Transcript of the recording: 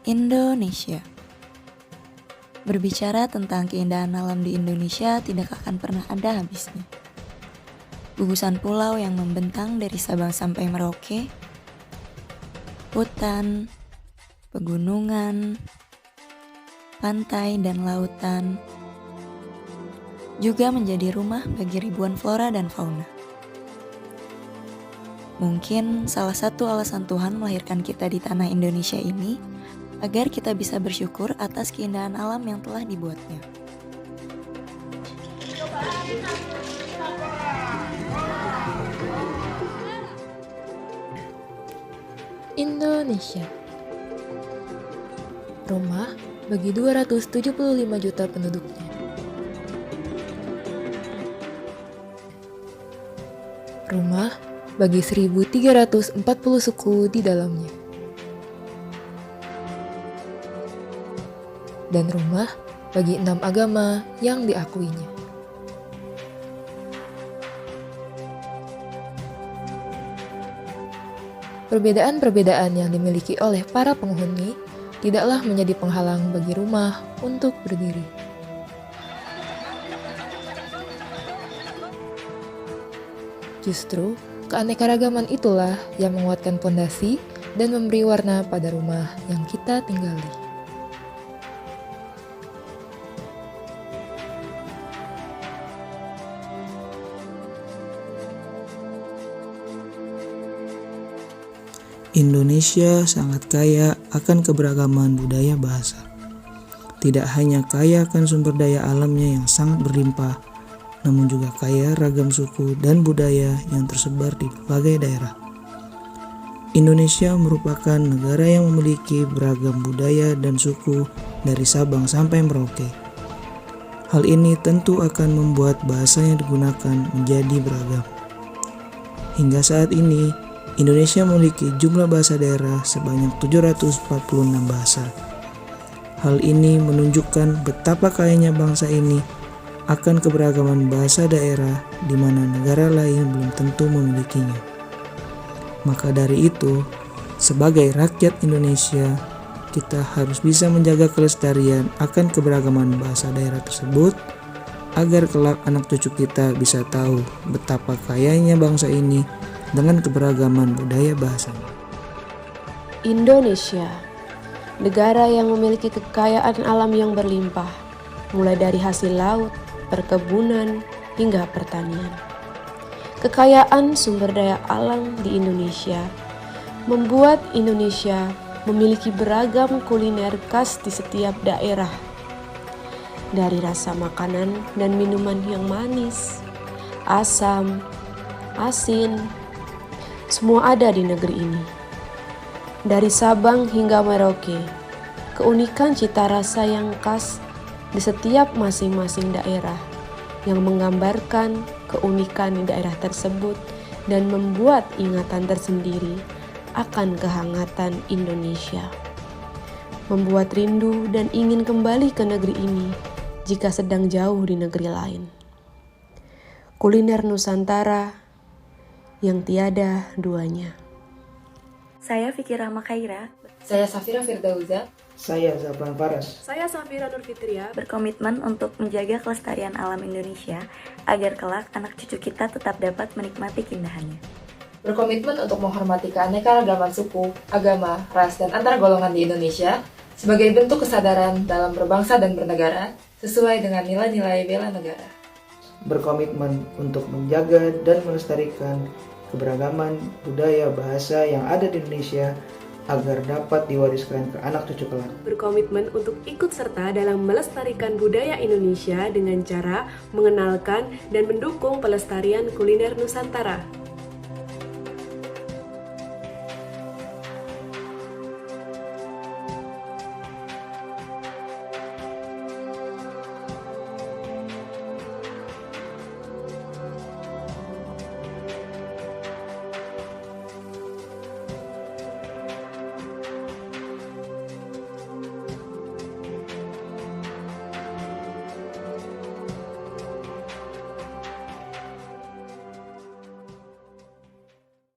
Indonesia. Berbicara tentang keindahan alam di Indonesia tidak akan pernah ada habisnya. Gugusan pulau yang membentang dari Sabang sampai Merauke, hutan, pegunungan, pantai dan lautan, juga menjadi rumah bagi ribuan flora dan fauna. Mungkin salah satu alasan Tuhan melahirkan kita di tanah Indonesia ini agar kita bisa bersyukur atas keindahan alam yang telah dibuatnya. Indonesia, rumah bagi 275 juta penduduknya. Rumah bagi 1.340 suku di dalamnya. Dan rumah bagi 6 agama yang diakuinya. Perbedaan-perbedaan yang dimiliki oleh para penghuni tidaklah menjadi penghalang bagi rumah untuk berdiri. Justru, keanekaragaman itulah yang menguatkan pondasi dan memberi warna pada rumah yang kita tinggali. Indonesia sangat kaya akan keberagaman budaya bahasa. Tidak hanya kaya akan sumber daya alamnya yang sangat berlimpah, namun juga kaya ragam suku dan budaya yang tersebar di berbagai daerah. Indonesia merupakan negara yang memiliki beragam budaya dan suku dari Sabang sampai Merauke. Hal ini tentu akan membuat bahasa yang digunakan menjadi beragam. Hingga saat ini, Indonesia memiliki jumlah bahasa daerah sebanyak 746 bahasa. Hal ini menunjukkan betapa kayanya bangsa ini akan keberagaman bahasa daerah di mana negara lain belum tentu memilikinya. Maka dari itu, sebagai rakyat Indonesia, kita harus bisa menjaga kelestarian akan keberagaman bahasa daerah tersebut agar kelak anak cucu kita bisa tahu betapa kayanya bangsa ini dengan keberagaman budaya bahasanya. Indonesia, negara yang memiliki kekayaan alam yang berlimpah, mulai dari hasil laut, perkebunan, hingga pertanian. Kekayaan sumber daya alam di Indonesia membuat Indonesia memiliki beragam kuliner khas di setiap daerah. Dari rasa makanan dan minuman yang manis, asam, asin, semua ada di negeri ini. Dari Sabang hingga Merauke, keunikan cita rasa yang khas di setiap masing-masing daerah yang menggambarkan keunikan di daerah tersebut dan membuat ingatan tersendiri akan kehangatan Indonesia. Membuat rindu dan ingin kembali ke negeri ini jika sedang jauh di negeri lain. Kuliner Nusantara yang tiada duanya. Saya Fikri Rahma Khaira, Saya Safira Firdauza. Saya Zafran Faras. Saya Safira Nurfitria. berkomitmen untuk menjaga kelestarian alam Indonesia agar kelak anak cucu kita tetap dapat menikmati keindahannya. Berkomitmen untuk menghormati keanekaragaman suku, agama, ras, dan antar golongan di Indonesia sebagai bentuk kesadaran dalam berbangsa dan bernegara sesuai dengan nilai-nilai bela negara. Berkomitmen untuk menjaga dan melestarikan keberagaman budaya bahasa yang ada di Indonesia agar dapat diwariskan ke anak cucu kelak. Berkomitmen untuk ikut serta dalam melestarikan budaya Indonesia dengan cara mengenalkan dan mendukung pelestarian kuliner Nusantara.